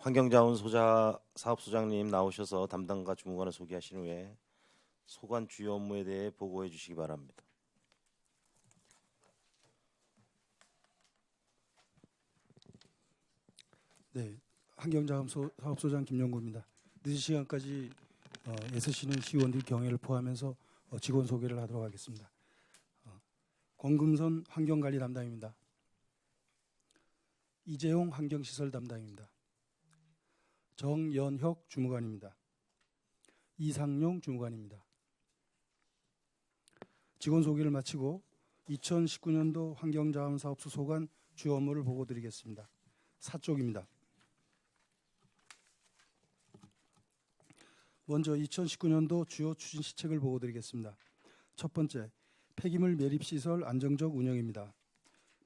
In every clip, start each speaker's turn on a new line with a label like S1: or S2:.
S1: 환경자원 사업소장님 나오셔서 담당과 주무관을 소개하신 후에 소관 주요 업무에 대해 보고해 주시기 바랍니다.
S2: 네, 환경자원사업소장 김영구입니다. 늦은 시간까지 애쓰시는 시의원들 경애를 포함해서 직원 소개를 하도록 하겠습니다. 권금선 환경관리 담당입니다. 이재용 환경시설 담당입니다. 정연혁 주무관입니다. 이상용 주무관입니다. 직원 소개를 마치고 2019년도 환경자원사업소 소관 주요 업무를 보고 드리겠습니다. 4쪽입니다. 먼저 2019년도 주요 추진 시책을 보고 드리겠습니다. 첫 번째, 폐기물 매립시설 안정적 운영입니다.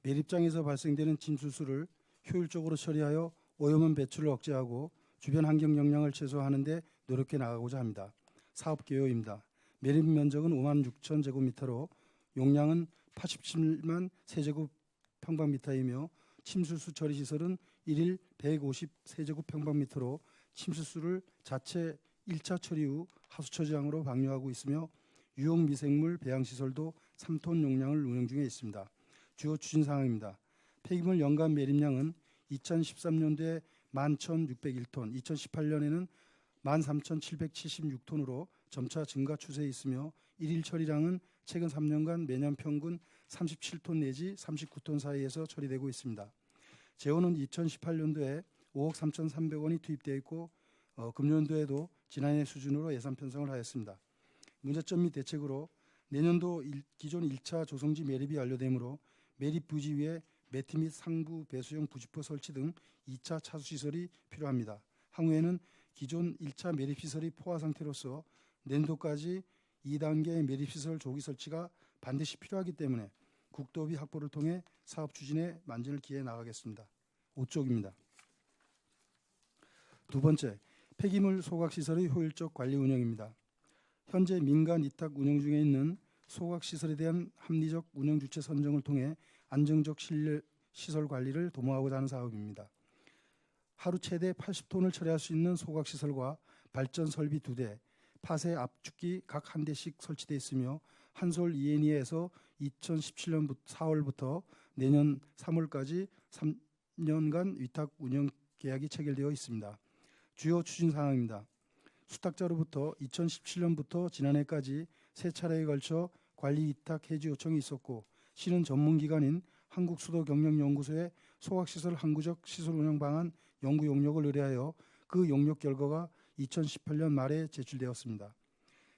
S2: 매립장에서 발생되는 침수수를 효율적으로 처리하여 오염원 배출을 억제하고 주변 환경 영향을 최소화하는 데 노력해 나가고자 합니다. 사업 개요입니다. 매립 면적은 56,000제곱미터로 용량은 87만 세제곱평방미터이며 침수수 처리 시설은 1일 150세제곱평방미터로 침수수를 자체 1차 처리 후 하수처지장으로 방류하고 있으며 유용 미생물 배양시설도 3톤 용량을 운영 중에 있습니다. 주요 추진 사항입니다. 폐기물 연간 매립량은 2013년도에 11,601톤, 2018년에는 13,776톤으로 점차 증가 추세에 있으며 일일 처리량은 최근 3년간 매년 평균 37톤 내지 39톤 사이에서 처리되고 있습니다. 재원은 2018년도에 5억 3,300원이 투입되어 있고 금년도에도 지난해 수준으로 예산 편성을 하였습니다. 문제점 및 대책으로 내년도 기존 1차 조성지 매립이 완료되므로 매립 부지 위에 매트 및 상부 배수용 부지포 설치 등 2차 차수시설이 필요합니다. 향후에는 기존 1차 매립시설이 포화 상태로서 내년도까지 2단계 매립시설 조기 설치가 반드시 필요하기 때문에 국도비 확보를 통해 사업 추진에 만전을 기해 나가겠습니다. 5쪽입니다. 두 번째, 폐기물 소각시설의 효율적 관리 운영입니다. 현재 민간 위탁 운영 중에 있는 소각시설에 대한 합리적 운영 주체 선정을 통해 안정적 시설 관리를 도모하고자 하는 사업입니다. 하루 최대 80톤을 처리할 수 있는 소각시설과 발전 설비 2대, 폐쇄 압축기 각 1대씩 설치되어 있으며 한솔 ENE에서 2017년 4월부터 내년 3월까지 3년간 위탁 운영 계약이 체결되어 있습니다. 주요 추진 사항입니다. 수탁자로부터 2017년부터 지난해까지 3차례에 걸쳐 관리 위탁 해지 요청이 있었고 시는 전문기관인 한국수도경영연구소에 소각시설 항구적 시설 운영 방안 연구 용역을 의뢰하여 그 용역 결과가 2018년 말에 제출되었습니다.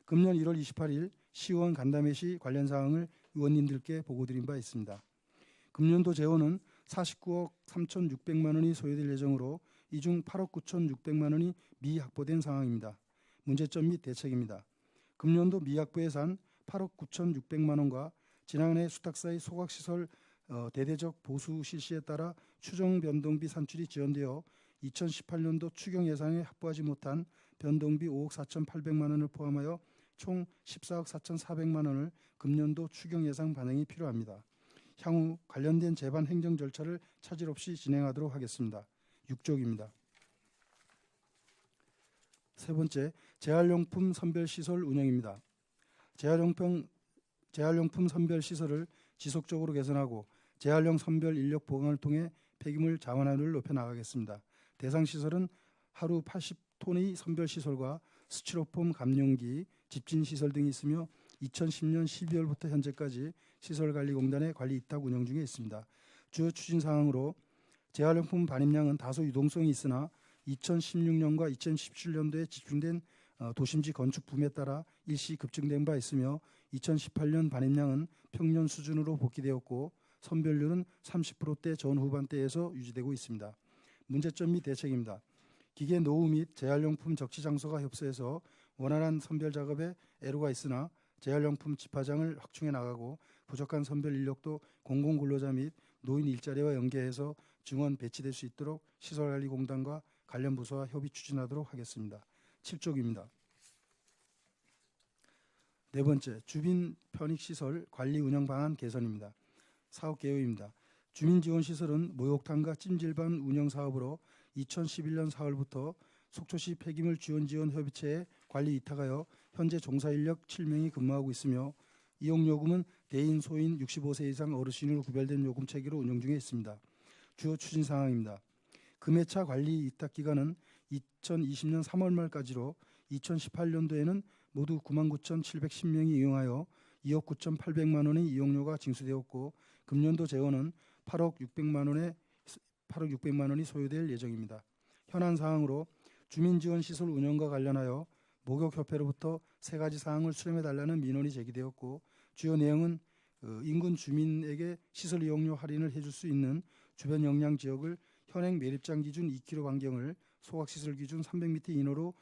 S2: 금년 1월 28일 시의원 간담회 시 관련 사항을 의원님들께 보고드린 바 있습니다. 금년도 재원은 49억 3,600만 원이 소요될 예정으로 이 중 8억 9,600만 원이 미확보된 상황입니다. 문제점 및 대책입니다. 금년도 미확보 예산 8억 9,600만 원과 지난해 수탁사의 소각시설 대대적 보수 실시에 따라 추정 변동비 산출이 지연되어 2018년도 추경 예산에 확보하지 못한 변동비 5억 4,800만 원을 포함하여 총 14억 4,400만 원을 금년도 추경 예산 반영이 필요합니다. 향후 관련된 제반 행정 절차를 차질 없이 진행하도록 하겠습니다. 6쪽입니다. 세 번째, 재활용품 선별시설 운영입니다. 재활용품 선별시설을 지속적으로 개선하고 재활용 선별 인력 보강을 통해 폐기물 자원화율을 높여 나가겠습니다. 대상 시설은 하루 80톤의 선별시설과 스티로폼 감용기, 집진시설 등이 있으며 2010년 12월부터 현재까지 시설관리공단의 관리 위탁 운영 중에 있습니다. 주요 추진 사항으로 재활용품 반입량은 다소 유동성이 있으나 2016년과 2017년도에 집중된 도심지 건축 붐에 따라 일시 급증된 바 있으며 2018년 반입량은 평년 수준으로 복귀되었고 선별률은 30%대 전후반대에서 유지되고 있습니다. 문제점 및 대책입니다. 기계 노후 및 재활용품 적치 장소가 협소해서 원활한 선별 작업에 애로가 있으나 재활용품 집화장을 확충해 나가고 부족한 선별 인력도 공공근로자 및 노인 일자리와 연계해서 증원 배치될 수 있도록 시설관리공단과 관련 부서와 협의 추진하도록 하겠습니다. 7쪽입니다. 네 번째, 주민 편익시설 관리 운영 방안 개선입니다. 사업 개요입니다. 주민지원시설은 목욕탕과 찜질방 운영 사업으로 2011년 4월부터 속초시 폐기물 지원 협의체에 관리 위탁하여 현재 종사 인력 7명이 근무하고 있으며 이용 요금은 대인 소인 65세 이상 어르신으로 구별된 요금 체계로 운영 중에 있습니다. 주요 추진 사항입니다. 금해차 관리 위탁 기간은 2020년 3월 말까지로 2018년도에는 모두 99,710명이 이용하여 2억 9,800만 원의 이용료가 징수되었고 금년도 재원은 8억 600만 원이 소요될 예정입니다. 현안 사항으로 주민지원시설 운영과 관련하여 목욕협회로부터 세 가지 사항을 수렴해달라는 민원이 제기되었고 주요 내용은 인근 주민에게 시설 이용료 할인을 해줄 수 있는 주변 영향 지역을 현행 매립장 기준 2km 반경을 소각시설 기준 300m 이내로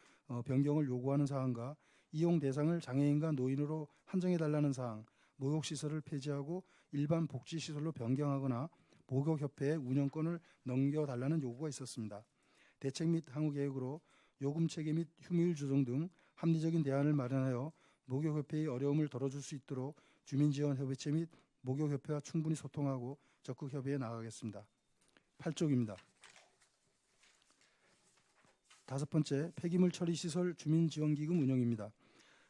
S2: 변경을 요구하는 사항과 이용 대상을 장애인과 노인으로 한정해달라는 사항, 목욕시설을 폐지하고 일반 복지시설로 변경하거나 목욕협회에 운영권을 넘겨달라는 요구가 있었습니다. 대책 및 향후 계획으로 요금 체계 및 휴무일 조정 등 합리적인 대안을 마련하여 목욕협회의 어려움을 덜어줄 수 있도록 주민지원협의체 및 목욕협회와 충분히 소통하고 적극 협의해 나가겠습니다. 8쪽입니다. 다섯 번째, 폐기물 처리시설 주민지원기금 운영입니다.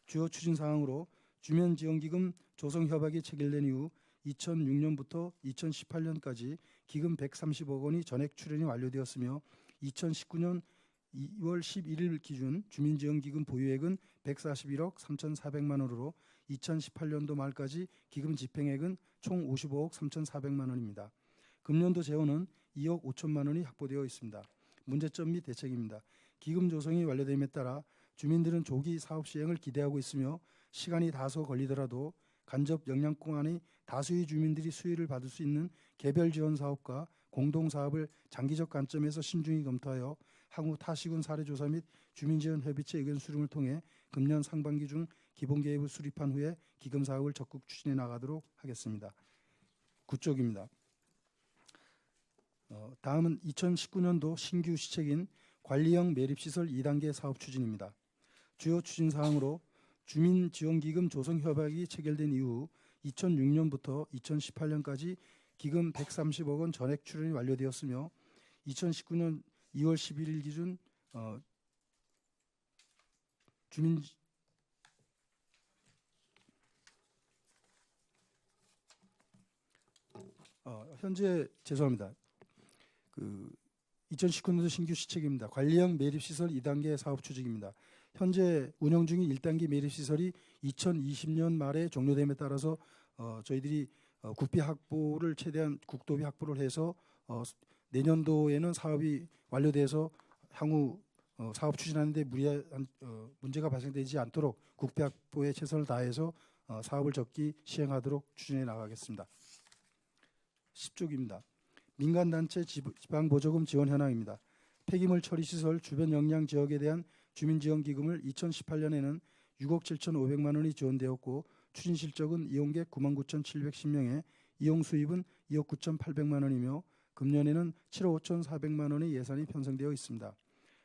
S2: 주요 추진사항으로 주민지원기금 조성협약이 체결된 이후 2006년부터 2018년까지 기금 130억 원이 전액 출연이 완료되었으며 2019년 2월 11일 기준 주민지원기금 보유액은 141억 3,400만 원으로 2018년도 말까지 기금 집행액은 총 55억 3,400만 원입니다. 금년도 재원은 2억 5천만 원이 확보되어 있습니다. 문제점 및 대책입니다. 기금 조성이 완료됨에 따라 주민들은 조기 사업 시행을 기대하고 있으며 시간이 다소 걸리더라도 간접 영향권이 다수의 주민들이 수혜를 받을 수 있는 개별 지원 사업과 공동 사업을 장기적 관점에서 신중히 검토하여 향후 타시군 사례 조사 및 주민지원 협의체 의견 수렴을 통해 금년 상반기 중 기본 계획을 수립한 후에 기금 사업을 적극 추진해 나가도록 하겠습니다. 9쪽입니다. 다음은 2019년도 신규 시책인 관리형 매립시설 2단계 사업 추진입니다. 주요 추진 사항으로 주민지원기금 조성협약이 체결된 이후 2006년부터 2018년까지 기금 130억 원 전액 출연이 완료되었으며 2019년 2월 11일 기준 현재 죄송합니다. 2019년도 신규 시책입니다. 관리형 매립시설 2단계 사업 추진입니다. 현재 운영 중인 1단계 매립시설이 2020년 말에 종료됨에 따라서 저희들이 국비 확보를 최대한 국도비 확보를 해서 내년도에는 사업이 완료돼서 향후 사업 추진하는데 무리한 문제가 발생되지 않도록 국비 확보에 최선을 다해서 사업을 적기 시행하도록 추진해 나가겠습니다. 10쪽입니다. 민간단체 지방보조금 지원 현황입니다. 폐기물 처리시설 주변 영향 지역에 대한 주민지원기금을 2018년에는 6억 7,500만 원이 지원되었고 추진 실적은 이용객 99,710명에 이용 수입은 2억 9,800만 원이며 금년에는 7억 5,400만 원의 예산이 편성되어 있습니다.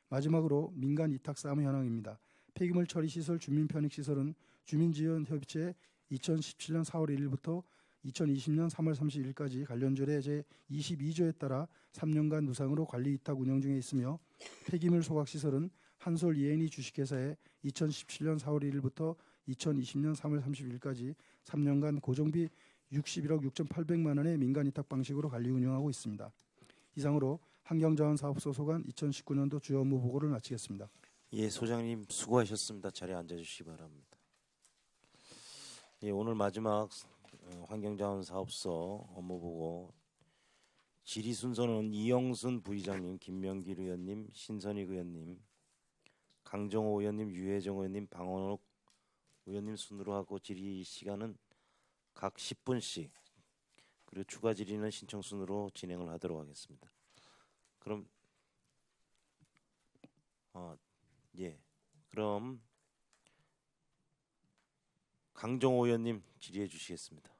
S2: 마지막으로 민간 위탁 사무 현황입니다. 폐기물 처리시설 주민편익시설은 주민지원협의체 2017년 4월 1일부터 2020년 3월 30일까지 관련 조례 제22조에 따라 3년간 무상으로 관리 위탁 운영 중에 있으며 폐기물 소각시설은 한솔 ENE 주식회사에 2017년 4월 1일부터 2020년 3월 30일까지 3년간 고정비 61억 6,800만 원의 민간 위탁 방식으로 관리 운영하고 있습니다. 이상으로 환경자원사업소 소관 2019년도 주요 업무 보고를 마치겠습니다.
S1: 예, 소장님 수고하셨습니다. 자리에 앉아주시기 바랍니다. 예, 오늘 마지막 환경자원사업소 업무보고 질의 순서는 이영순 부의장님, 김명길 의원님, 신선익 의원님, 강정호 의원님, 유혜정 의원님, 방원옥 의원님 순으로 하고 질의 시간은 각 10분씩 그리고 추가 질의는 신청 순으로 진행을 하도록 하겠습니다. 그럼 그럼 강정호 의원님 질의해 주시겠습니다.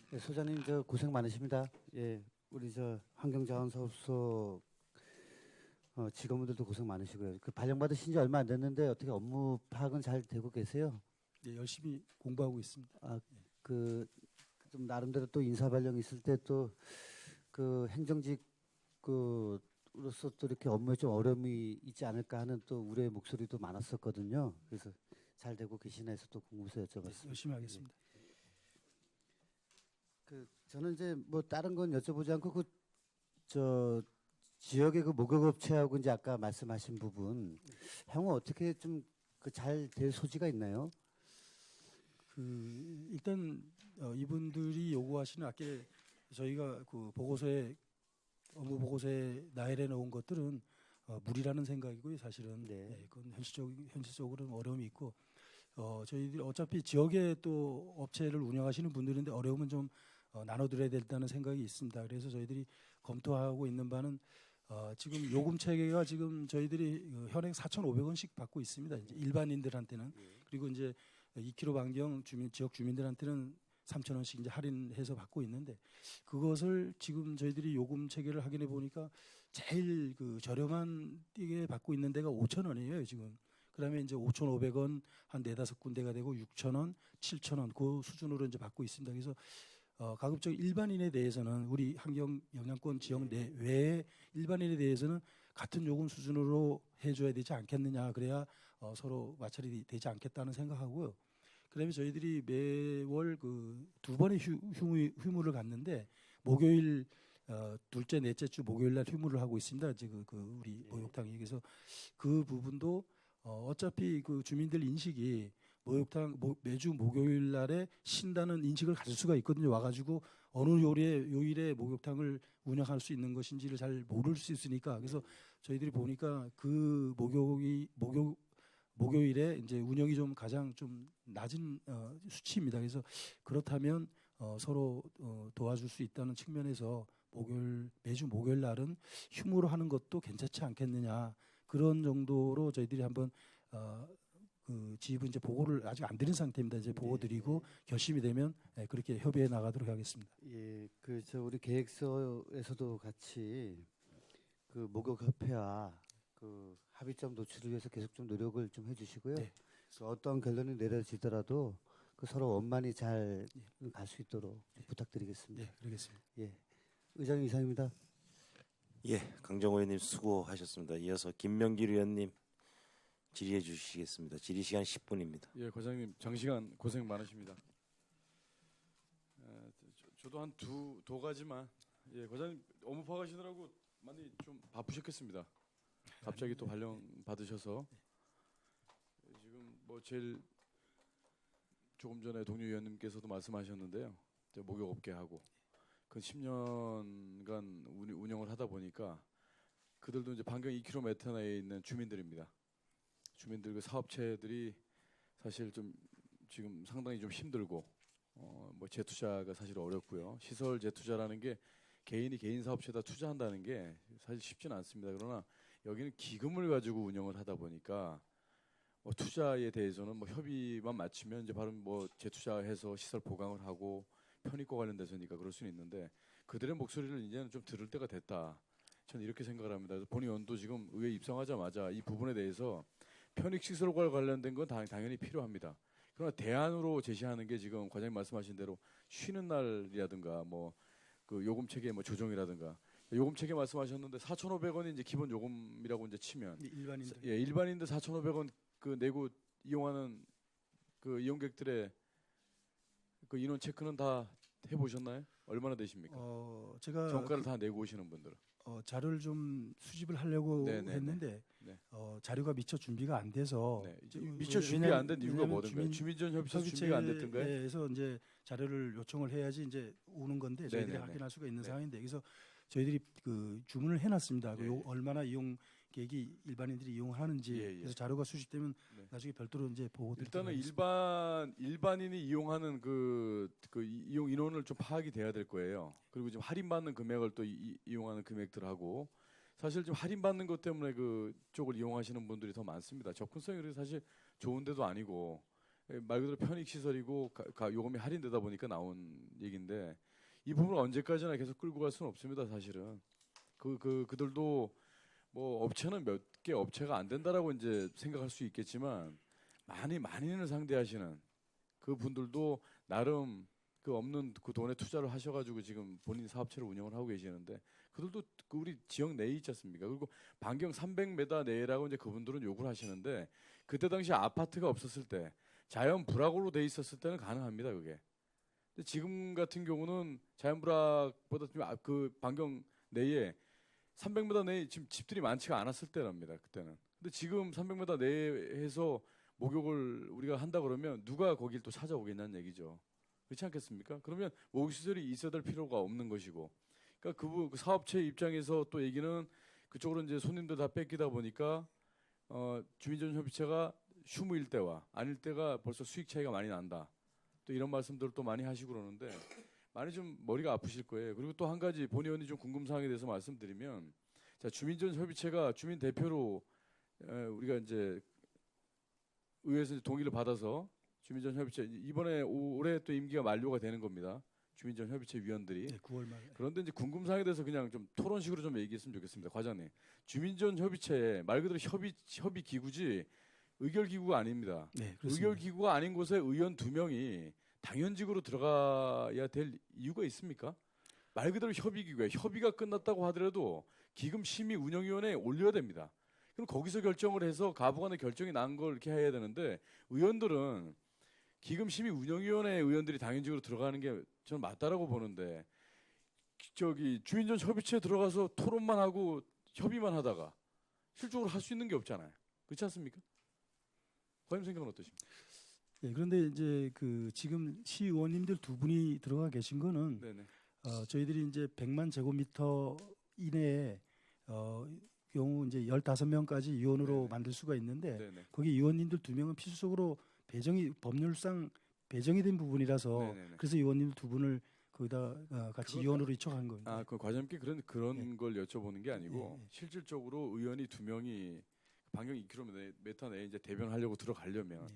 S3: 네, 소장님 고생 많으십니다. 예, 우리 환경자원사업소 직원분들도 고생 많으시고요. 발령 받으신 지 얼마 안 됐는데 어떻게 업무 파악은 잘 되고 계세요?
S2: 네, 열심히 공부하고 있습니다.
S3: 좀 나름대로 또 인사 발령 있을 때 또 그 행정직 그로서 또 이렇게 업무에 좀 어려움이 있지 않을까 하는 또 우려의 목소리도 많았었거든요. 그래서 잘 되고 계시나 해서 또 궁금해서
S2: 네,
S3: 여쭤봤습니다.
S2: 열심히 하겠습니다.
S3: 그 저는 이제 뭐 다른 건 여쭤보지 않고 그 저 지역의 그 목욕업체하고 이제 아까 말씀하신 부분 향후 어떻게 좀 그 잘 될 소지가 있나요?
S2: 그 일단 이분들이 요구하시는 아까 저희가 그 보고서에 업무 보고서에 나열해 놓은 것들은 무리라는 생각이고요. 사실은
S3: 네.
S2: 그건 현실적으로는 어려움이 있고 저희들이 어차피 지역에 또 업체를 운영하시는 분들인데 어려움은 좀 나눠드려야 된다는 생각이 있습니다. 그래서 저희들이 검토하고 있는 바는 지금 요금 체계가 지금 저희들이 현행 4,500원씩 받고 있습니다. 이제 일반인들한테는 그리고 이제 2km 반경 지역 주민들한테는 3,000원씩 이제 할인해서 받고 있는데 그것을 지금 저희들이 요금 체계를 확인해 보니까 제일 그 저렴한 띠게 받고 있는 데가 5,000원이에요 지금. 그다음에 이제 5,500원 한 4-5군데가 되고 6,000원, 7,000원 그 수준으로 이제 받고 있습니다. 그래서 가급적 일반인에 대해서는 우리 환경 영향권 지역 내외의 일반인에 대해서는 같은 요금 수준으로 해줘야 되지 않겠느냐. 그래야 서로 마찰이 되지 않겠다는 생각하고요. 그다음에 저희들이 매월 그 두 번의 휴무를 갖는데 목요일 둘째 넷째 주 목요일 날 휴무를 하고 있습니다. 지금 그 우리 목욕탕이 그래서 그 부분도 어차피 그 주민들 인식이 목욕탕 매주 목요일 날에 쉰다는 인식을 가질 수가 있거든요. 와가지고 어느 요일에 목욕탕을 운영할 수 있는 것인지를 잘 모를 수 있으니까 그래서 저희들이 보니까 그 목요일에 이제 운영이 좀 가장 좀 낮은 수치입니다. 그래서 그렇다면 서로 도와줄 수 있다는 측면에서 매주 목요일 날은 휴무로 하는 것도 괜찮지 않겠느냐 그런 정도로 저희들이 한번 그 지부 이제 보고를 아직 안 드린 상태입니다. 이제 보고 드리고 결심이 되면 그렇게 협의해 나가도록 하겠습니다.
S3: 예, 그 저 우리 계획서에서도 같이 그 목욕협회와 그 합의점 노출을 위해서 계속 좀 노력을 좀 해주시고요.
S2: 네.
S3: 그 어떤 결론이 내려지더라도 그 서로 원만히 잘 갈 수 있도록 부탁드리겠습니다.
S2: 네, 그러겠습니다.
S3: 예, 의장님 이상입니다.
S1: 예, 강정호 의원님 수고하셨습니다. 이어서 김명길 의원님 질의해 주시겠습니다. 질의 시간 10분입니다.
S4: 예, 과장님 장시간 고생 많으십니다. 저도 한 두 가지만 예, 과장님 업무 파악하시느라고 많이 좀 바쁘셨겠습니다. 갑자기 또 발령 받으셔서 지금 뭐 제일 조금 전에 동료 의원님께서도 말씀하셨는데요. 목욕업계하고 그 10년간 운영을 하다 보니까 그들도 이제 반경 2km 내에 있는 주민들입니다. 주민들 그 사업체들이 사실 좀 지금 상당히 좀 힘들고 뭐 재투자가 사실 어렵고요. 시설 재투자라는 게 개인 사업체에다 투자한다는 게 사실 쉽지는 않습니다. 그러나 여기는 기금을 가지고 운영을 하다 보니까 뭐 투자에 대해서는 뭐 협의만 맞추면 이제 바로 뭐 재투자해서 시설 보강을 하고 편입과 관련돼서니까 그럴 수는 있는데 그들의 목소리를 이제는 좀 들을 때가 됐다. 저는 이렇게 생각을 합니다. 그래서 본 의원도 지금 의회 입성하자마자 이 부분에 대해서 편익 시설과 관련된 건 당연히 필요합니다. 그러나 대안으로 제시하는 게 지금 과장님 말씀하신 대로 쉬는 날이라든가 뭐 그 요금 체계 뭐 조정이라든가 요금 체계 말씀하셨는데 4,500원이 이제 기본 요금이라고 이제 치면
S2: 일반인들
S4: 예, 일반인들 4,500원 그 내고 이용하는 그 이용객들의 그 인원 체크는 다 해보셨나요? 얼마나 되십니까?
S2: 제가
S4: 정가를 다 내고 오시는 분들은
S2: 자료를 좀 수집을 하려고
S4: 네네네.
S2: 했는데
S4: 네.
S2: 자료가 미처 준비가 안 돼서
S4: 네. 미처 준비가 안 된 이유가 뭐든가요? 주민전 협의체에서 준비가 안 됐던가요?
S2: 협의체에서 이제 자료를 요청을 해야지 이제 오는 건데 저희들이
S4: 네네네.
S2: 확인할 수가 있는
S4: 네.
S2: 상황인데 그래서 저희들이 그 주문을 해놨습니다.
S4: 예, 예.
S2: 얼마나 이용객이 일반인들이 이용하는지
S4: 예, 예.
S2: 그래서 자료가 수집되면
S4: 네.
S2: 나중에 별도로 이제 보고 드리도록
S4: 일단은
S2: 하겠습니다.
S4: 일반인이 이용하는 그 이용 인원을 좀 파악이 돼야 될 거예요. 그리고 지금 할인받는 금액을 또 이용하는 금액들하고 사실 좀 할인받는 것 때문에 그 쪽을 이용하시는 분들이 더 많습니다. 접근성이 그래서 사실 좋은 데도 아니고 말 그대로 편익 시설이고 요금이 할인되다 보니까 나온 얘기인데 이 부분을 언제까지나 계속 끌고 갈 수는 없습니다. 사실은 그들도 뭐 업체는 몇 개 업체가 안 된다라고 이제 생각할 수 있겠지만 많이는 상대하시는 그 분들도 나름 그 없는 그 돈에 투자를 하셔가지고 지금 본인 사업체를 운영을 하고 계시는데 그들도 그 우리 지역 내에 있지 않습니까? 그리고 반경 300m 내라고 이제 그분들은 요구를 하시는데 그때 당시 아파트가 없었을 때 자연 불악으로 돼 있었을 때는 가능합니다 그게. 근데 지금 같은 경우는 자연 불악보다 그 반경 내에 300m 내에 지금 집들이 많지가 않았을 때랍니다 그때는. 근데 지금 300m 내에서 목욕을 우리가 한다 그러면 누가 거길 또 찾아오겠냐는 얘기죠. 그렇지 않겠습니까? 그러면 목욕시설이 있어야 될 필요가 없는 것이고, 그러니까 그 사업체 입장에서 또 얘기는 그쪽으로 이제 손님들 다 뺏기다 보니까 주민전협의체가 휴무일 때와 아닐 때가 벌써 수익 차이가 많이 난다. 또 이런 말씀들을 또 많이 하시고 그러는데 많이 좀 머리가 아프실 거예요. 그리고 또 한 가지 본 의원이 좀 궁금 사항에 대해서 말씀드리면, 자 주민전협의체가 주민 대표로 우리가 이제 의회에서 동의를 받아서 주민전협의체 이번에 올해 또 임기가 만료가 되는 겁니다. 주민전협의체 위원들이.
S2: 네, 9월 말.
S4: 그런데 이제 궁금사항에 대해서 그냥 좀 토론식으로 좀 얘기했으면 좋겠습니다, 과장님. 주민전협의체 말 그대로 협의 기구지 의결 기구가 아닙니다.
S2: 네, 그렇습니다.
S4: 의결 기구가 아닌 곳에 의원 2명이 당연직으로 들어가야 될 이유가 있습니까? 말 그대로 협의 기구에 협의가 끝났다고 하더라도 기금 심의 운영위원회에 올려야 됩니다. 그럼 거기서 결정을 해서 가부간의 결정이 난 걸 이렇게 해야 되는데 의원들은 기금 심의 운영위원회 의원들이 당연직으로 들어가는 게 저는 맞다라고 보는데 저기 주민전 협의체에 들어가서 토론만 하고 협의만 하다가 실적으로 할 수 있는 게 없잖아요. 그렇지 않습니까? 과장님 생각은 어떠십니까?
S2: 네, 그런데 이제 그 지금 시의원님들 두 분이 들어가 계신 거는
S4: 네네.
S2: 저희들이 이제 100만 제곱미터 이내에 경우 이제 15명까지 위원으로
S4: 네네.
S2: 만들 수가 있는데
S4: 네네.
S2: 거기 의원님들 2명은 필수적으로 법률상 배정이 된 부분이라서
S4: 네네네.
S2: 그래서 의원님 두 분을 거기다 같이
S4: 그건-
S2: 위원으로 이촉한 겁니다.
S4: 그 과장님께 그런
S2: 네.
S4: 걸 여쭤보는 게 아니고
S2: 네.
S4: 실질적으로 의원이 2명이 반경 2km 내에 이제 대변하려고 들어가려면
S2: 네.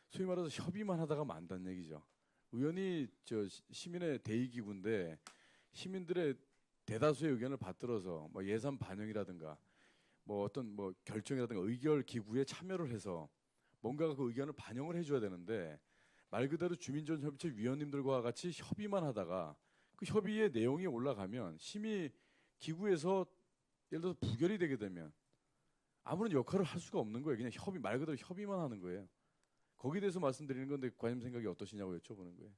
S4: 소위 말해서 협의만 하다가 만다는 얘기죠. 의원이 저 시민의 대의 기구인데 시민들의 대다수의 의견을 받들어서 뭐 예산 반영이라든가 뭐 어떤 뭐 결정이라든가 의결 기구에 참여를 해서 뭔가 그 의견을 반영을 해줘야 되는데 말 그대로 주민전협의체 위원님들과 같이 협의만 하다가 그 협의의 내용이 올라가면 심의 기구에서 예를 들어서 부결이 되게 되면 아무런 역할을 할 수가 없는 거예요. 그냥 말 그대로 협의만 하는 거예요. 거기에 대해서 말씀드리는 건데 과장님 생각이 어떠시냐고 여쭤보는 거예요.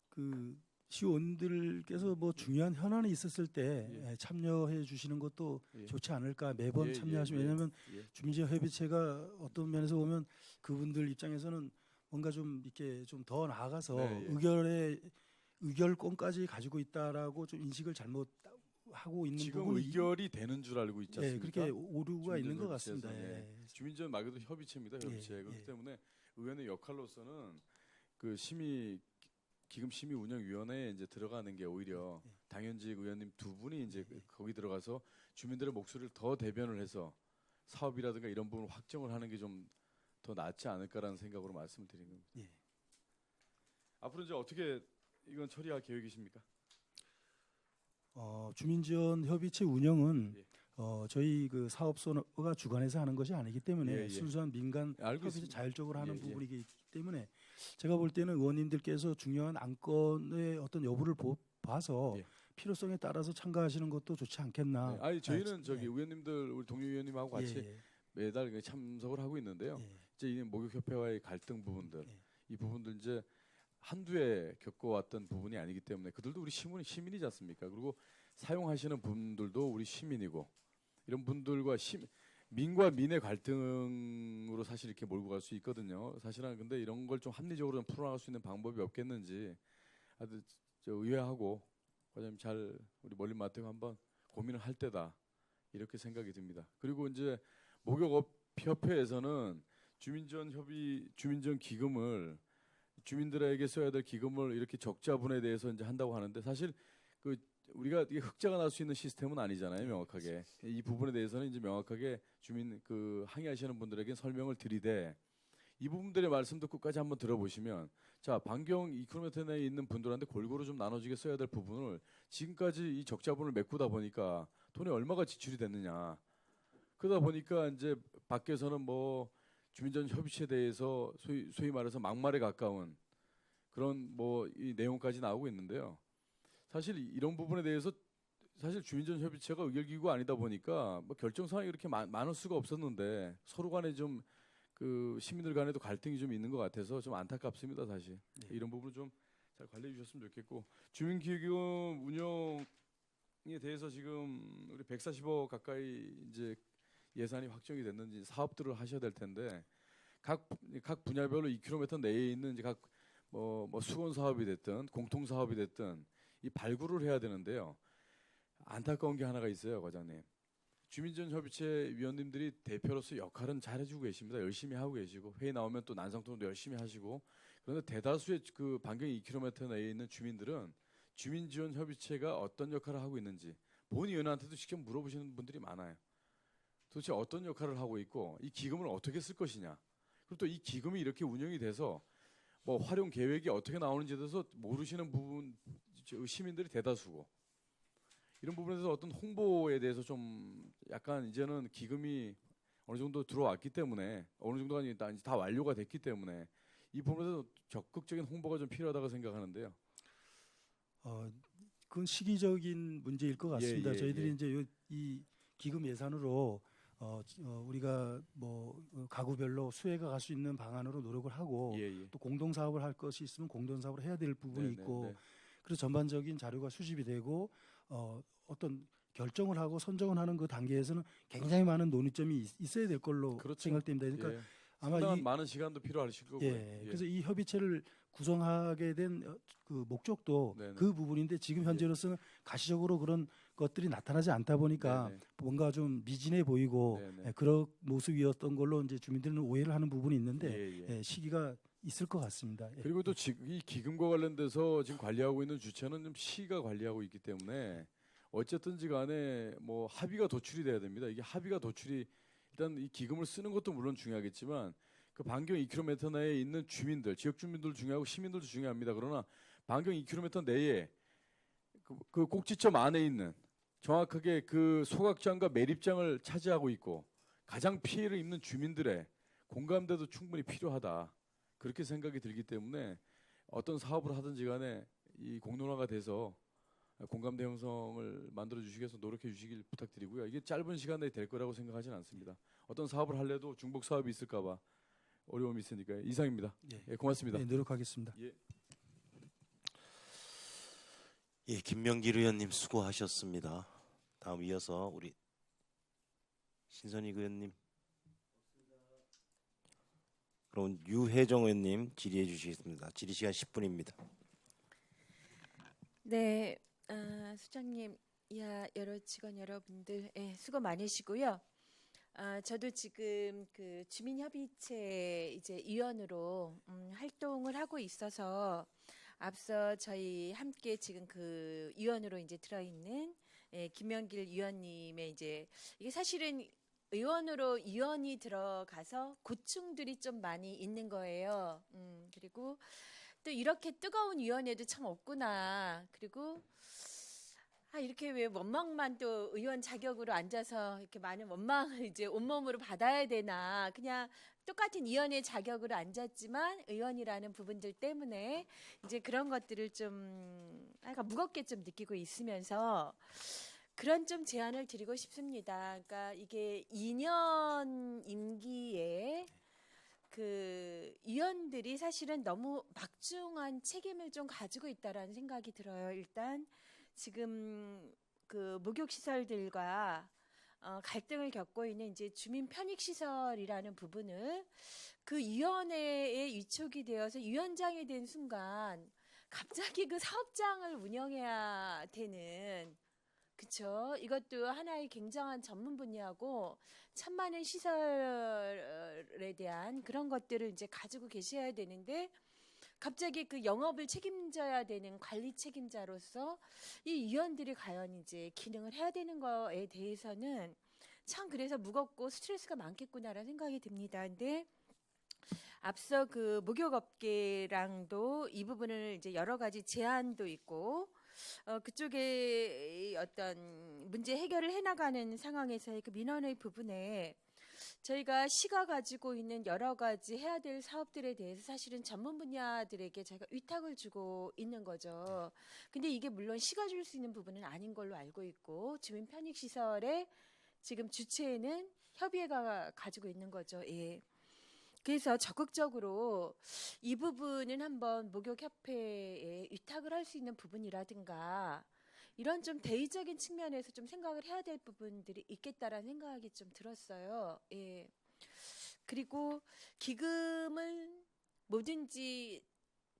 S2: 그 시의원들께서 뭐 중요한 현안이 있었을 때
S4: 예.
S2: 참여해 주시는 것도
S4: 예.
S2: 좋지 않을까 매번
S4: 예,
S2: 참여하시면
S4: 예, 예.
S2: 왜냐하면
S4: 예.
S2: 주민지역 협의체가 어떤 면에서 보면 그분들 입장에서는 뭔가 좀 이렇게 좀 더 나아가서
S4: 네, 예.
S2: 의결권까지 가지고 있다라고 좀 인식을 잘못 하고 있는
S4: 지금
S2: 부분이
S4: 의결이 되는 줄 알고 있지
S2: 예,
S4: 않습니까?
S2: 그렇게 오류가 있는 것
S4: 주민전협의체에서,
S2: 같습니다.
S4: 예.
S2: 예.
S4: 주민전 말 그대로 협의체입니다. 협의체.
S2: 예,
S4: 그렇기
S2: 예.
S4: 때문에 의원의 역할로서는 그 기금 심의 운영위원회에 이제 들어가는 게 오히려
S2: 예.
S4: 당연직 의원님 두 분이 이제 거기 들어가서 주민들의 목소리를 더 대변을 해서 사업이라든가 이런 부분을 확정을 하는 게 좀 더 낫지 않을까라는 생각으로 말씀을 드린 겁니다.
S2: 예.
S4: 앞으로 이제 어떻게 이건 처리할 계획이십니까?
S2: 주민지원 협의체 운영은
S4: 예.
S2: 저희 그 사업소가 주관해서 하는 것이 아니기 때문에
S4: 예, 예.
S2: 순수한 민간
S4: 알고
S2: 협의체
S4: 있습니다.
S2: 자율적으로 하는
S4: 예, 예.
S2: 부분이기 때문에 제가 볼 때는 의원님들께서 중요한 안건의 어떤 여부를 봐서
S4: 예.
S2: 필요성에 따라서 참가하시는 것도 좋지 않겠나.
S4: 네. 아니 저희는
S2: 예.
S4: 저기 의원님들 우리 동료 의원님하고 같이
S2: 예,
S4: 매달 참석을 하고 있는데요.
S2: 예,
S4: 이제 이 목욕협회와의 갈등 부분들,
S2: 예.
S4: 이 부분들 이제 한두 해 겪어왔던 부분이 아니기 때문에 그들도 우리 시민이지 않습니까? 그리고 사용하시는 분들도 우리 시민이고 이런 분들과 민과 민의 갈등으로 사실 이렇게 몰고 갈 수 있거든요. 사실은 근데 이런 걸 좀 합리적으로 좀 풀어나갈 수 있는 방법이 없겠는지 아주 저 의회하고 과장님 잘 우리 멀리 맡고 한번 고민을 할 때다 이렇게 생각이 듭니다. 그리고 이제 목욕업협회에서는 주민전 기금을 주민들에게 써야 될 기금을 이렇게 적자분에 대해서 이제 한다고 하는데 사실 그 우리가 이게 흑자가 날 수 있는 시스템은 아니잖아요, 명확하게. 이 부분에 대해서는 이제 명확하게 주민 그 항의하시는 분들에게 설명을 드리되 이 부분들의 말씀도 끝까지 한번 들어보시면 자 반경 2km 내에 있는 분들한테 골고루 좀 나눠지게 써야 될 부분을 지금까지 이 적자분을 메꾸다 보니까 돈이 얼마가 지출이 됐느냐. 그러다 보니까 이제 밖에서는 뭐 주민전 협의체에 대해서 소위 말해서 막말에 가까운 그런 뭐 이 내용까지 나오고 있는데요. 사실 이런 부분에 대해서 사실 주민전 협의체가 의결기구가 아니다 보니까 뭐 결정 사항이 그렇게 많을 수가 없었는데 서로 간에 좀 그 시민들 간에도 갈등이 좀 있는 것 같아서 좀 안타깝습니다. 사실 이런 부분을 좀 잘 관리해 주셨으면 좋겠고 주민기금 운영에 대해서 지금 우리 140억 가까이 이제 예산이 확정이 됐는지 사업들을 하셔야 될 텐데 각 분야별로 2km 내에 있는 이제 각 뭐 수건 사업이 됐든 공통 사업이 됐든 이 발굴을 해야 되는데요. 안타까운 게 하나가 있어요, 과장님. 주민전 협의체 위원님들이 대표로서 역할은 잘해주고 계십니다. 열심히 하고 계시고 회의 나오면 또 난상토론도 열심히 하시고 그런데 대다수의 그 반경 2km 내에 있는 주민들은 주민지원 협의체가 어떤 역할을 하고 있는지 본 의원한테도 직접 물어보시는 분들이 많아요. 도대체 어떤 역할을 하고 있고 이 기금을 어떻게 쓸 것이냐. 그리고 또 이 기금이 이렇게 운영이 돼서 뭐 활용 계획이 어떻게 나오는지에 대해서 모르시는 부분 시민들이 대다수고 이런 부분에 대해서 어떤 홍보에 대해서 좀 약간 이제는 기금이 어느 정도 들어왔기 때문에 어느 정도가 아니라 이제 다 완료가 됐기 때문에 이 부분에서 적극적인 홍보가 좀 필요하다고 생각하는데요.
S2: 그건 시기적인 문제일 것 같습니다.
S4: 예, 예,
S2: 저희들이
S4: 예.
S2: 이제 이 기금 예산으로 우리가 가구별로 수혜가 갈 수 있는 방안으로 노력을 하고
S4: 예, 예.
S2: 또 공동 사업을 할 것이 있으면 공동 사업을 해야 될 부분이
S4: 네,
S2: 있고
S4: 네, 네.
S2: 그래서 전반적인 자료가 수집이 되고 어떤 결정을 하고 선정을 하는 그 단계에서는 굉장히 많은 논의점이 있어야 될 걸로
S4: 그렇죠.
S2: 생각됩니다. 그러니까
S4: 예.
S2: 아마
S4: 상당한 많은 시간도 필요하실 거고요.
S2: 예, 그래서 이 협의체를 구성하게 된 그 목적도
S4: 네네.
S2: 그 부분인데 지금 현재로서는 가시적으로 그런 것들이 나타나지 않다 보니까
S4: 네네.
S2: 뭔가 좀 미진해 보이고
S4: 네네.
S2: 그런 모습이었던 걸로 이제 주민들은 오해를 하는 부분이 있는데
S4: 예, 예.
S2: 시기가 있을 것 같습니다. 예.
S4: 그리고 또 지금 이 기금과 관련돼서 지금 관리하고 있는 주체는 좀 시가 관리하고 있기 때문에 어쨌든지 간에 뭐 합의가 도출이 돼야 됩니다. 이게 합의가 도출이 일단 이 기금을 쓰는 것도 물론 중요하겠지만 그 반경 2km 내에 있는 주민들, 지역 주민들도 중요하고 시민들도 중요합니다. 그러나 반경 2km 내에 그 꼭지점 안에 있는 정확하게 그 소각장과 매립장을 차지하고 있고 가장 피해를 입는 주민들의 공감대도 충분히 필요하다. 그렇게 생각이 들기 때문에 어떤 사업을 하든지 간에 이 공론화가 돼서 공감대 형성을 만들어 주시기 위해서 노력해 주시길 부탁드리고요. 이게 짧은 시간 내에 될 거라고 생각하지는 않습니다. 어떤 사업을 할래도 중복 사업이 있을까 봐 어려움이 있으니까요. 이상입니다. 예, 고맙습니다.
S2: 예, 노력하겠습니다.
S4: 예.
S1: 예, 김명길 의원님 수고하셨습니다. 다음 이어서 우리 신선익 의원님. 그럼 유혜정 의원님 질의해 주시겠습니다. 질의 시간 10분입니다.
S5: 네, 수장님, 여러 직원 여러분들, 수고 많으시고요. 저도 지금 그 주민협의체 이제 위원으로 활동을 하고 있어서 앞서 저희 함께 지금 그 위원으로 이제 들어있는 김명길 위원님의 이제 이게 사실은 의원으로 위원이 들어가서 고충들이 좀 많이 있는 거예요. 그리고 또 이렇게 뜨거운 위원회도 참 없구나. 그리고 이렇게 왜 원망만 또 의원 자격으로 앉아서 이렇게 많은 원망을 이제 온몸으로 받아야 되나. 그냥 똑같은 위원회 자격으로 앉았지만 의원이라는 부분들 때문에 이제 그런 것들을 좀 약간 무겁게 좀 느끼고 있으면서 그런 좀 제안을 드리고 싶습니다. 그러니까 이게 2년 임기에 그 위원들이 사실은 너무 막중한 책임을 좀 가지고 있다라는 생각이 들어요. 일단 지금 그 목욕 시설들과 갈등을 겪고 있는 이제 주민 편익 시설이라는 부분을 그 위원회에 위촉이 되어서 위원장이 된 순간 갑자기 그 사업장을 운영해야 되는 그렇죠. 이것도 하나의 굉장한 전문 분야고 참 많은 시설에 대한 그런 것들을 이제 가지고 계셔야 되는데 갑자기 그 영업을 책임져야 되는 관리 책임자로서 이 위원들이 과연 이제 기능을 해야 되는 거에 대해서는 참 그래서 무겁고 스트레스가 많겠구나라는 생각이 듭니다. 근데 앞서 그 목욕업계랑도 이 부분을 이제 여러 가지 제안도 있고 그쪽에 어떤 문제 해결을 해나가는 상황에서의 그 민원의 부분에 저희가 시가 가지고 있는 여러 가지 해야 될 사업들에 대해서 사실은 전문 분야들에게 저희가 위탁을 주고 있는 거죠. 근데 이게 물론 시가 줄 수 있는 부분은 아닌 걸로 알고 있고 주민 편익 시설의 지금 주체는 협의회가 가지고 있는 거죠. 예. 그래서 적극적으로 이 부분은 한번 목욕협회에 위탁을 할 수 있는 부분이라든가 이런 좀 대의적인 측면에서 좀 생각을 해야 될 부분들이 있겠다라는 생각이 좀 들었어요. 예. 그리고 기금을 뭐든지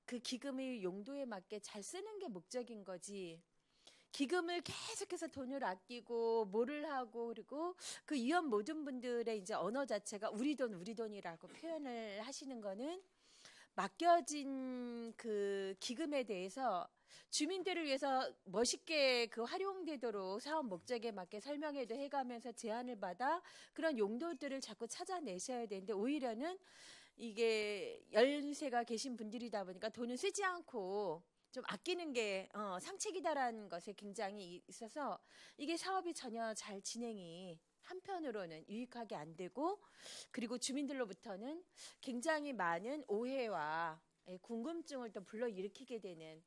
S5: 그 기금의 용도에 맞게 잘 쓰는 게 목적인 거지. 기금을 계속해서 돈을 아끼고 뭐를 하고 그리고 그 위원 모든 분들의 이제 언어 자체가 우리 돈 우리 돈이라고 표현을 하시는 거는 맡겨진 그 기금에 대해서 주민들을 위해서 멋있게 그 활용되도록 사업 목적에 맞게 설명회도 해가면서 제안을 받아 그런 용도들을 자꾸 찾아내셔야 되는데 오히려는 이게 연세가 계신 분들이다 보니까 돈을 쓰지 않고 좀 아끼는 게 상책이다라는 것에 굉장히 있어서 이게 사업이 전혀 잘 진행이 한편으로는 유익하게 안 되고 그리고 주민들로부터는 굉장히 많은 오해와 궁금증을 또 불러일으키게 되는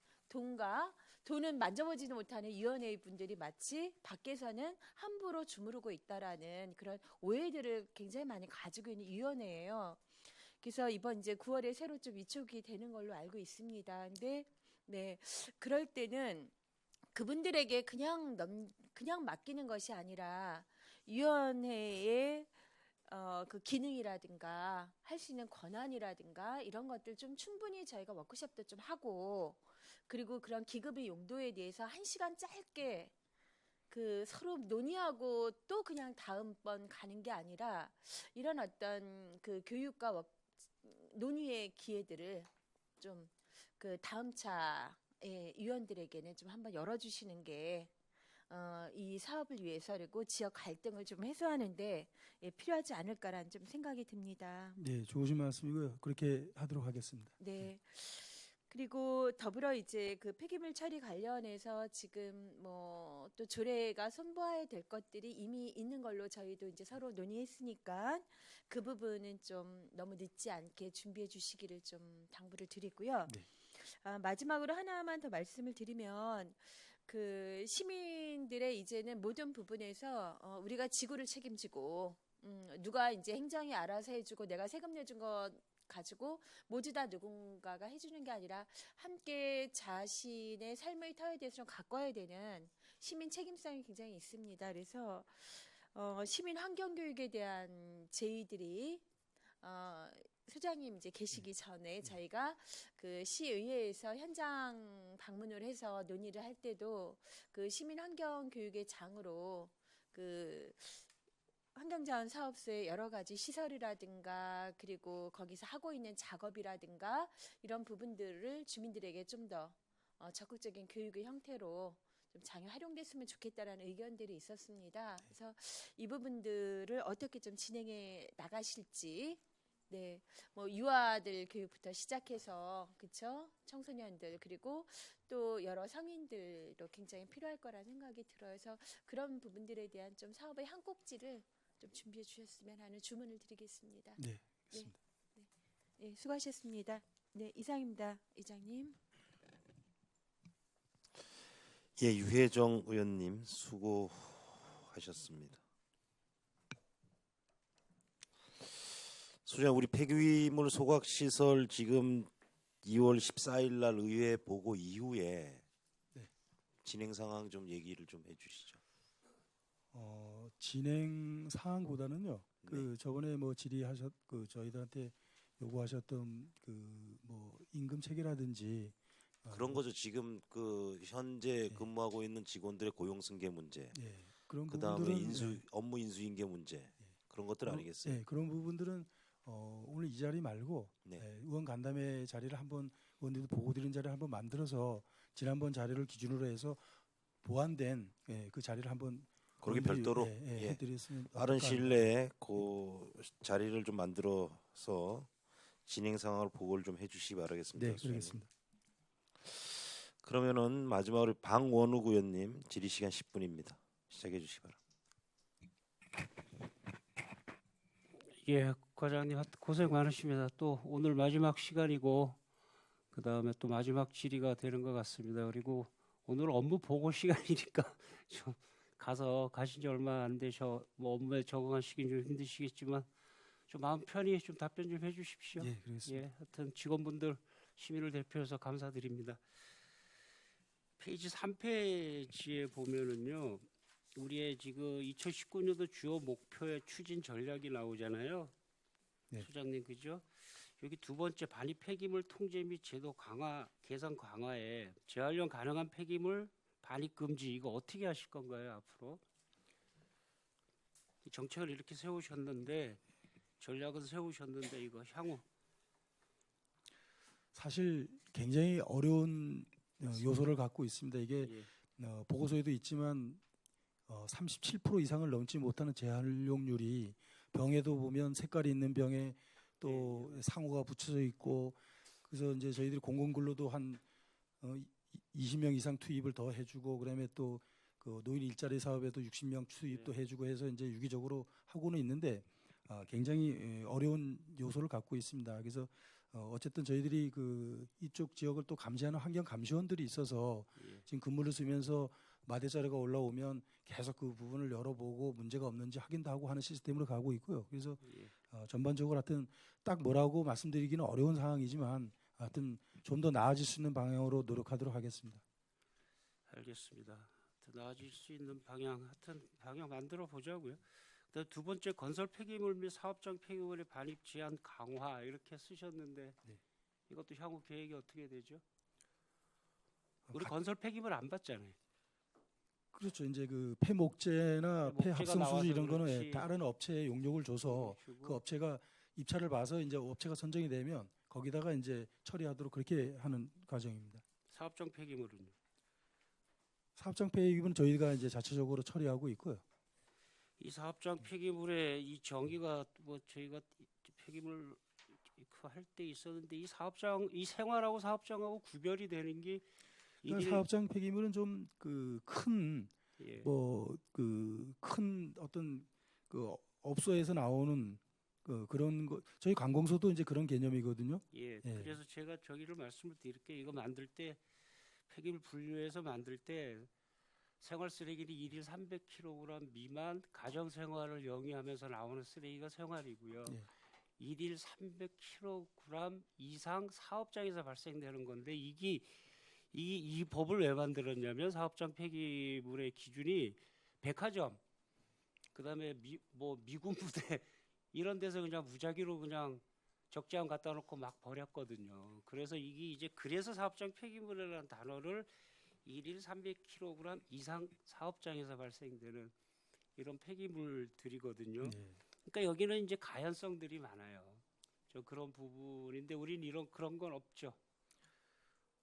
S5: 돈은 만져보지도 못하는 위원회 분들이 마치 밖에서는 함부로 주무르고 있다라는 그런 오해들을 굉장히 많이 가지고 있는 위원회예요. 그래서 이번 이제 9월에 새로 좀 위촉이 되는 걸로 알고 있습니다. 근데 네, 그럴 때는 그분들에게 그냥 맡기는 것이 아니라 위원회의 그 기능이라든가 할 수 있는 권한이라든가 이런 것들 좀 충분히 저희가 워크숍도 좀 하고 그리고 그런 기금의 용도에 대해서 1시간 짧게 그 서로 논의하고 또 그냥 다음번 가는 게 아니라 이런 어떤 그 교육과 논의의 기회들을 좀 그 다음 차의 위원들에게는 좀 한번 열어주시는 게 이 사업을 위해서 그리고 지역 갈등을 좀 해소하는데 필요하지 않을까라는 좀 생각이 듭니다.
S2: 네, 좋으신 말씀이고요. 그렇게 하도록 하겠습니다.
S5: 네. 그리고 더불어 이제 그 폐기물 처리 관련해서 지금 뭐 또 조례가 선보아야 될 것들이 이미 있는 걸로 저희도 이제 서로 논의했으니까 그 부분은 좀 너무 늦지 않게 준비해 주시기를 좀 당부를 드리고요.
S2: 네.
S5: 마지막으로 하나만 더 말씀을 드리면 그 시민들의 이제는 모든 부분에서 우리가 지구를 책임지고 누가 이제 행정이 알아서 해주고 내가 세금 내준 거 가지고 모두 다 누군가가 해주는 게 아니라 함께 자신의 삶의 터에 대해서 좀 가꿔야 되는 시민 책임성이 굉장히 있습니다. 그래서 시민 환경 교육에 대한 제의들이 소장님 이제 계시기 전에 저희가 그 시의회에서 현장 방문을 해서 논의를 할 때도 그 시민 환경 교육의 장으로 그 환경자원 사업소의 여러 가지 시설이라든가 그리고 거기서 하고 있는 작업이라든가 이런 부분들을 주민들에게 좀 더 적극적인 교육의 형태로 좀 장에 활용됐으면 좋겠다라는 의견들이 있었습니다. 그래서 이 부분들을 어떻게 좀 진행해 나가실지, 네, 뭐 유아들 교육부터 시작해서 그렇죠, 청소년들 그리고 또 여러 성인들도 굉장히 필요할 거라는 생각이 들어서 그런 부분들에 대한 좀 사업의 한 꼭지를 좀 준비해 주셨으면 하는 주문을 드리겠습니다.
S2: 네, 알겠습니다.
S5: 네, 수고하셨습니다. 네, 이상입니다, 이장님.
S1: 예, 유혜정 의원님 수고하셨습니다. 소장 우리 폐기물 소각 시설 지금 2월 14일 날 의회 보고 이후에
S2: 네.
S1: 진행 상황 좀 얘기를 좀 해주시죠.
S2: 진행 사항보다는요.
S1: 네.
S2: 그 저번에 뭐 질의하셨 그 저희들한테 요구하셨던 그 뭐 임금 체계라든지
S1: 그런 거죠. 지금 그 현재
S2: 네.
S1: 근무하고 있는 직원들의 고용 승계 문제,
S2: 예, 그런
S1: 그 다음에
S2: 부분들은
S1: 업무 인수인계 문제 그런 것들 아니겠어요?
S2: 예, 그런 부분들은 오늘 이 자리 말고
S1: 네.
S2: 의원 간담회 자리를 한번 의원들도 보고 드린 자리를 한번 만들어서 지난번 자리를 기준으로 해서 보완된 그 자리를 한번
S1: 그렇게
S2: 의원들이,
S1: 별도로
S2: 해드렸으면
S1: 빠른
S2: 어떨까
S1: 시일 내에 그 자리를 좀 만들어서 진행 상황을 보고를 좀 해주시기 바라겠습니다.
S2: 네,
S1: 소장님.
S2: 그러겠습니다.
S1: 그러면은 마지막으로 방원욱 의원님 질의 시간 10분입니다. 시작해 주시기 바랍니다.
S6: 예, 과장님 하여튼 고생 많으십니다. 또 오늘 마지막 시간이고 그 다음에 또 마지막 질의가 되는 것 같습니다. 그리고 오늘 업무 보고 시간이니까 좀 가신 지 얼마 안 되셔 뭐 업무에 적응하시긴 좀 힘드시겠지만 좀 마음 편히 좀 답변 좀 해주십시오.
S2: 예, 그렇습니다.
S6: 예, 하여튼 직원분들 시민을 대표해서 감사드립니다. 페이지 3페이지에 보면은요, 우리의 지금 2019년도 주요 목표의 추진 전략이 나오잖아요.
S2: 네.
S6: 소장님 그죠? 여기 두 번째 반입 폐기물 통제 및 제도 강화, 개선 강화에 재활용 가능한 폐기물 반입 금지 이거 어떻게 하실 건가요 앞으로? 이 정책을 이렇게 세우셨는데 전략은 세우셨는데 이거 향후
S2: 사실 굉장히 어려운 요소를 갖고 있습니다. 이게
S6: 예,
S2: 보고서에도 있지만 37% 이상을 넘지 못하는 재활용률이 병에도 보면 색깔이 있는 병에 또 상호가 붙여져 있고 그래서 이제 저희들이 공공근로도 한 20명 이상 투입을 더 해주고 그다음에 또 그 노인 일자리 사업에도 60명 투입도 해주고 해서 이제 유기적으로 하고는 있는데 굉장히 어려운 요소를 갖고 있습니다. 그래서 어쨌든 저희들이 그 이쪽 지역을 또 감시하는 환경 감시원들이 있어서
S6: 예.
S2: 지금 근무를 쓰면서 마대 자료가 올라오면 계속 그 부분을 열어보고 문제가 없는지 확인도 하고 하는 시스템으로 가고 있고요. 그래서
S6: 예.
S2: 전반적으로 하여튼 딱 뭐라고 말씀드리기는 어려운 상황이지만 하여튼 좀 더 나아질 수 있는 방향으로 노력하도록 하겠습니다.
S6: 알겠습니다. 더 나아질 수 있는 방향, 하여튼 방향 만들어 보자고요. 그다음 두 번째 건설 폐기물 및 사업장 폐기물의 반입 제한 강화 이렇게 쓰셨는데
S2: 네.
S6: 이것도 향후 계획이 어떻게 되죠? 우리
S2: 각-
S6: 건설 폐기물 안 받잖아요.
S2: 그렇죠. 이제 그 폐목재나
S6: 목재가
S2: 폐합성 수지
S6: 나와서
S2: 이런 거는
S6: 그렇지.
S2: 다른 업체에 용역을 줘서
S6: 주고.
S2: 그 업체가 입찰을 봐서 이제 업체가 선정이 되면 거기다가 이제 처리하도록 그렇게 하는 과정입니다.
S6: 사업장 폐기물은요.
S2: 사업장 폐기물은 저희가 이제 자체적으로 처리하고 있고요.
S6: 이 사업장 폐기물의 이 정의가 뭐 저희가 폐기물 할 때 있었는데 이 사업장 이 생활하고 사업장하고 구별이 되는 게
S2: 그러니까
S6: 이게
S2: 사업장 폐기물은 좀 그 큰
S6: 예.
S2: 뭐 그 큰 어떤 그 업소에서 나오는 그런 거 저희 관공서도 이제 그런 개념이거든요.
S6: 예.
S2: 예.
S6: 그래서 제가 저기를 말씀을 드릴게요. 이거 만들 때 폐기물 분류해서 만들 때 생활 쓰레기는 일일 300kg 미만 가정 생활을 영위하면서 나오는 쓰레기가 생활이고요.
S2: 예.
S6: 일일 300kg 이상 사업장에서 발생되는 건데 이게 이 법을 왜 만들었냐면 사업장 폐기물의 기준이 백화점 그다음에 미군 부대 이런 데서 그냥 무작위로 그냥 적재함 갖다 놓고 막 버렸거든요. 그래서 이게 이제 그래서 사업장 폐기물이라는 단어를 일일 300kg 이상 사업장에서 발생되는 이런 폐기물들이거든요.
S2: 예.
S6: 그러니까 여기는 이제 가연성들이 많아요. 저 그런 부분인데 우리는 그런 건 없죠.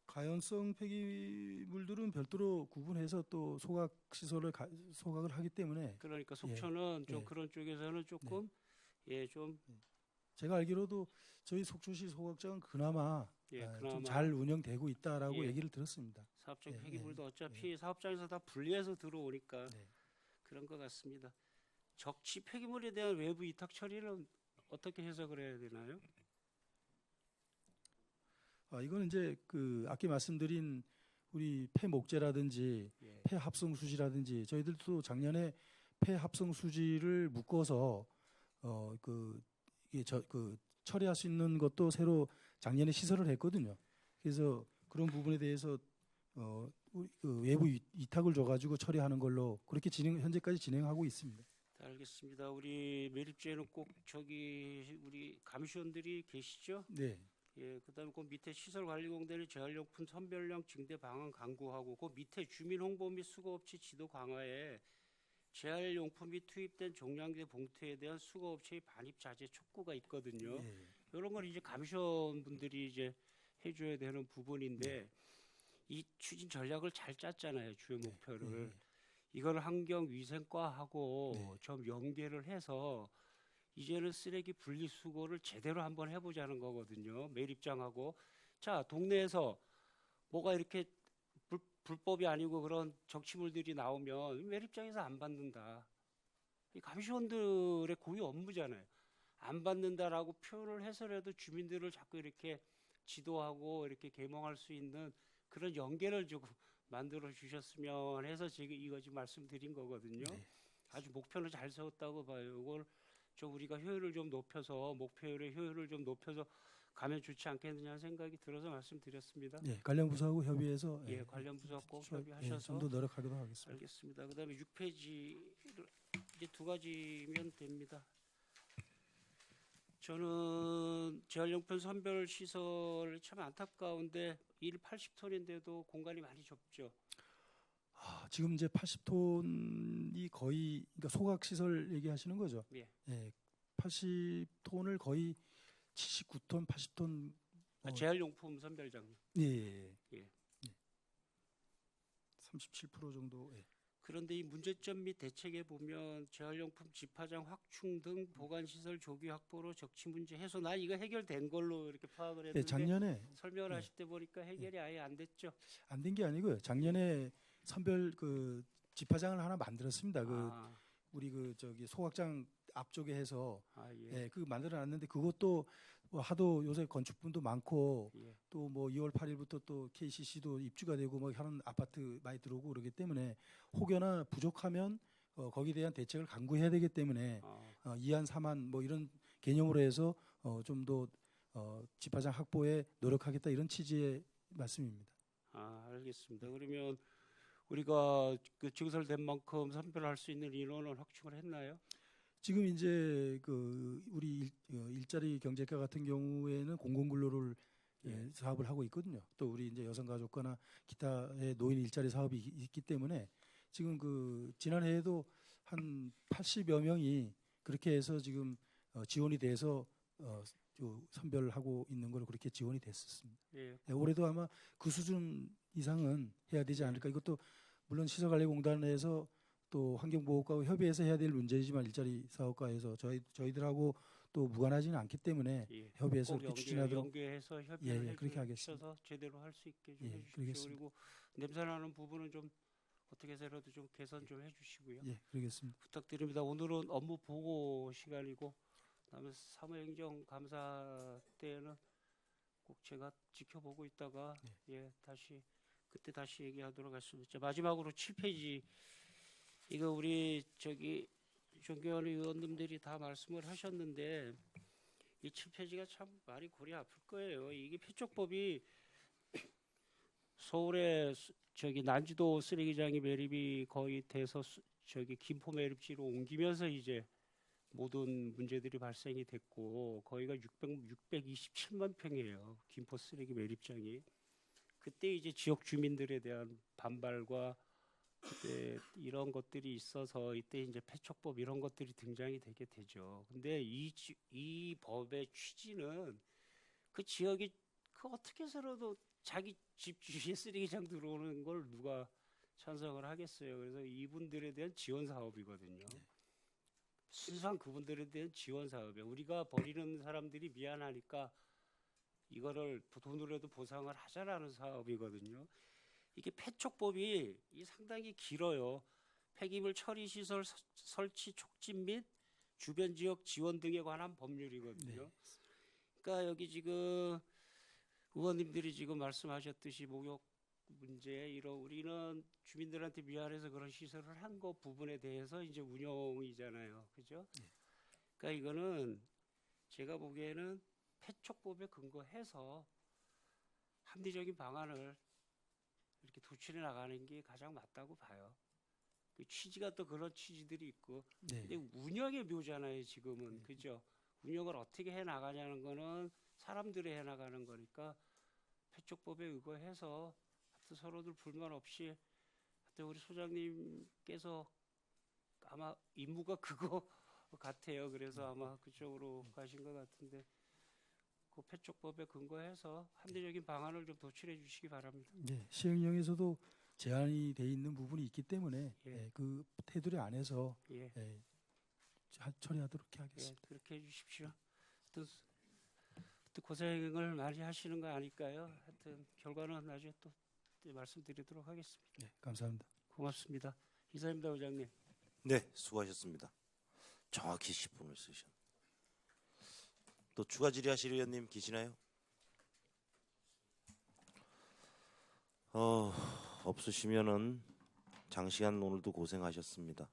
S2: 가연성 폐기물들은 별도로 구분해서 또 소각 시설을 소각을 하기 때문에
S6: 그러니까 속초는 좀
S2: 예.
S6: 그런 쪽에서는 조금 좀
S2: 제가 알기로도 저희 속초시 소각장은 그나마
S6: 그나마
S2: 좀 잘 운영되고 있다라고
S6: 예.
S2: 얘기를 들었습니다.
S6: 사업장
S2: 예,
S6: 폐기물도 어차피 사업장에서 다 분리해서 들어오니까
S2: 네.
S6: 그런 것 같습니다. 적치 폐기물에 대한 외부 위탁 처리는 어떻게 해석을 해야 되나요?
S2: 이건 이제 그 아까 말씀드린 우리 폐목재라든지
S6: 예.
S2: 폐합성 수지라든지 저희들도 작년에 폐합성 수지를 묶어서 이게 그 처리할 수 있는 것도 새로 작년에 시설을 했거든요. 그래서 그런 부분에 대해서 우리 그 외부 위탁을 줘가지고 처리하는 걸로 그렇게 현재까지 진행하고 있습니다.
S6: 알겠습니다. 우리 매립지에는 꼭 우리 감시원들이 계시죠?
S2: 네,
S6: 예, 그다음에 그 밑에 시설관리공단의 재활용품 선별령 증대 방안 강구하고 그 밑에 주민 홍보 및 수거업체 지도 강화에 재활용품이 투입된 종량제 봉투에 대한 수거업체의 반입 자제 촉구가 있거든요.
S2: 예.
S6: 이런 건 이제 감시원분들이 이제 해줘야 되는 부분인데 이 추진 전략을 잘 짰잖아요. 주요 목표를.
S2: 네.
S6: 이걸 환경위생과하고
S2: 네.
S6: 좀 연계를 해서 이제는 쓰레기 분리수거를 제대로 한번 해보자는 거거든요. 매립장하고. 자, 동네에서 뭐가 이렇게 불법이 아니고 그런 적치물들이 나오면 매립장에서 안 받는다. 이 감시원들의 고유 업무잖아요. 안 받는다라고 표현을 해서라도 주민들을 자꾸 이렇게 지도하고 이렇게 계몽할 수 있는 그런 연계를 조금 만들어 주셨으면 해서 지금 이거 지금 말씀드린 거거든요.
S2: 네.
S6: 아주 목표는 잘 세웠다고 봐요. 이걸 좀 우리가 효율을 좀 높여서 목표의 효율을 좀 높여서 가면 좋지 않겠느냐 생각이 들어서 말씀드렸습니다.
S2: 예, 관련 부서하고 협의해서
S6: 예, 관련 부서와 꼭
S2: 예,
S6: 협의하셔서
S2: 좀 더 노력하기도 하겠습니다.
S6: 알겠습니다. 그다음에 6페이지를 이제 두 가지면 됩니다. 저는 재활용품 선별 시설 참 안타까운데 80톤인데도 공간이 많이 좁죠.
S2: 지금 이제 80톤이 거의 그러니까 소각 시설 얘기하시는 거죠?
S6: 예.
S2: 80톤을 거의 79톤, 80톤
S6: 재활용품 선별장.
S2: 예.
S6: 예.
S2: 37% 정도. 예.
S6: 그런데 이 문제점 및 대책에 보면 재활용품 집화장 확충 등 보관시설 조기 확보로 적치 문제 해소. 나 이거 해결된 걸로 이렇게 파악을 했는데
S2: 예, 작년에
S6: 설명을
S2: 예.
S6: 하실 때 보니까 해결이 아예 안 됐죠.
S2: 안 된 게 아니고요. 작년에 선별 그 집화장을 하나 만들었습니다. 우리 저기 소각장 앞쪽에 해서
S6: 예.
S2: 그 만들어놨는데 그것도 뭐 하도 요새 건축분도 많고
S6: 예.
S2: 또 뭐 2월 8일부터 또 KCC도 입주가 되고 뭐 하는 아파트 많이 들어오고 그러기 때문에 혹여나 부족하면 거기에 대한 대책을 강구해야 되기 때문에 2한 3한 뭐 이런 개념으로 해서 좀 더 집화장 확보에 노력하겠다 이런 취지의 말씀입니다.
S6: 알겠습니다. 그러면 우리가 그 증설된 만큼 선별할 수 있는 인원을 확충을 했나요?
S2: 지금 이제 그 우리 일자리 경제과 같은 경우에는 공공근로를 사업을 하고 있거든요. 또 우리 이제 여성가족과나 기타의 노인 일자리 사업이 있기 때문에 지금 그 지난해에도 한 80여 명이 그렇게 해서 지금 지원이 돼서 선별하고 있는 걸로 그렇게 지원이 됐었습니다.
S6: 예.
S2: 올해도 아마 그 수준 이상은 해야 되지 않을까. 이것도 물론 시설관리공단에서 또 환경보호과와 협의해서 해야 될 문제이지만 일자리 사업과에서 저희들하고 또 무관하지는 않기 때문에
S6: 예.
S2: 협의해서
S6: 꼭
S2: 그렇게 추진하도록
S6: 연계해서 협의를
S2: 그렇게
S6: 해주셔서
S2: 하겠습니다.
S6: 제대로 할 수 있게 좀
S2: 예,
S6: 해주십시오.
S2: 그러겠습니다.
S6: 그리고 냄새나는 부분은 좀 어떻게 해서라도 좀 개선 좀 해주시고요.
S2: 예, 그러겠습니다.
S6: 부탁드립니다. 오늘은 업무 보고 시간이고 그다음에 사무행정 감사 때는 꼭 제가 지켜보고 있다가 다시 그때 다시 얘기하도록 하겠습니다. 마지막으로 7페이지 이거 우리 저기 존경하는 의원님들이 다 말씀을 하셨는데 이 7페이지가 참 많이 골이 아플 거예요. 이게 표적법이 서울에 저기 난지도 쓰레기장이 매립이 거의 돼서 저기 김포 매립지로 옮기면서 이제 모든 문제들이 발생이 됐고 거기가 627만 평이에요. 김포 쓰레기 매립장이. 그때 이제 지역 주민들에 대한 반발과 그때 이런 것들이 있어서 이때 이제 폐촉법 이런 것들이 등장이 되게 되죠. 근데 이 법의 취지는 그 지역이 그 어떻게 해서라도 자기 집 주위에 쓰레기장 들어오는 걸 누가 찬성을 하겠어요. 그래서 이분들에 대한 지원 사업이거든요. 순수한 그분들에 대한 지원 사업이에요. 우리가 버리는 사람들이 미안하니까 이거를 돈으로도 보상을 하자라는 사업이거든요. 이게 폐촉법이 상당히 길어요. 폐기물 처리 시설 설치 촉진 및 주변 지역 지원 등에 관한 법률이거든요. 그러니까 여기 지금 의원님들이 지금 말씀하셨듯이 목욕 문제 우리는 주민들한테 미안해서 그런 시설을 한 거 부분에 대해서 이제 운영이잖아요. 그죠? 그러니까 이거는 제가 보기에는 폐촉법에 근거해서 합리적인 방안을 이렇게 도출해 나가는 게 가장 맞다고 봐요. 그 취지가 또 그런 취지들이 있고, 근데 운영의 묘잖아요. 지금은 그죠? 운영을 어떻게 해 나가냐는 거는 사람들이 해 나가는 거니까 폐촉법에 의거해서 하여튼 서로들 불만 없이 하여튼 우리 소장님께서 아마 임무가 그거 같아요. 그래서 아마 그쪽으로 가신 것 같은데. 그 폐촉법에 근거해서 합리적인 방안을 좀 도출해 주시기 바랍니다.
S2: 네, 시행령에서도 제한이 돼 있는 부분이 있기 때문에 그 테두리 안에서 처리하도록 하겠습니다.
S6: 그렇게 해주십시오. 하여튼 고생을 많이 하시는 거 아닐까요? 하여튼 결과는 나중에 또 말씀드리도록 하겠습니다.
S2: 네, 감사합니다.
S6: 고맙습니다. 이사입니다, 의장님.
S1: 네, 수고하셨습니다. 정확히 10분을 쓰셨네요. 또 추가 질의하실 의원님 계시나요? 없으시면은 장시간 오늘도 고생하셨습니다.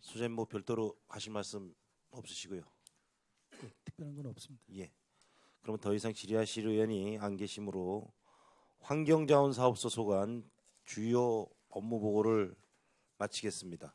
S1: 수장님 뭐 별도로 하실 말씀 없으시고요.
S2: 특별한 건 없습니다.
S1: 예. 그러면 더 이상 질의하실 의원이 안 계시므로 환경자원사업소 소관 주요 업무 보고를 마치겠습니다.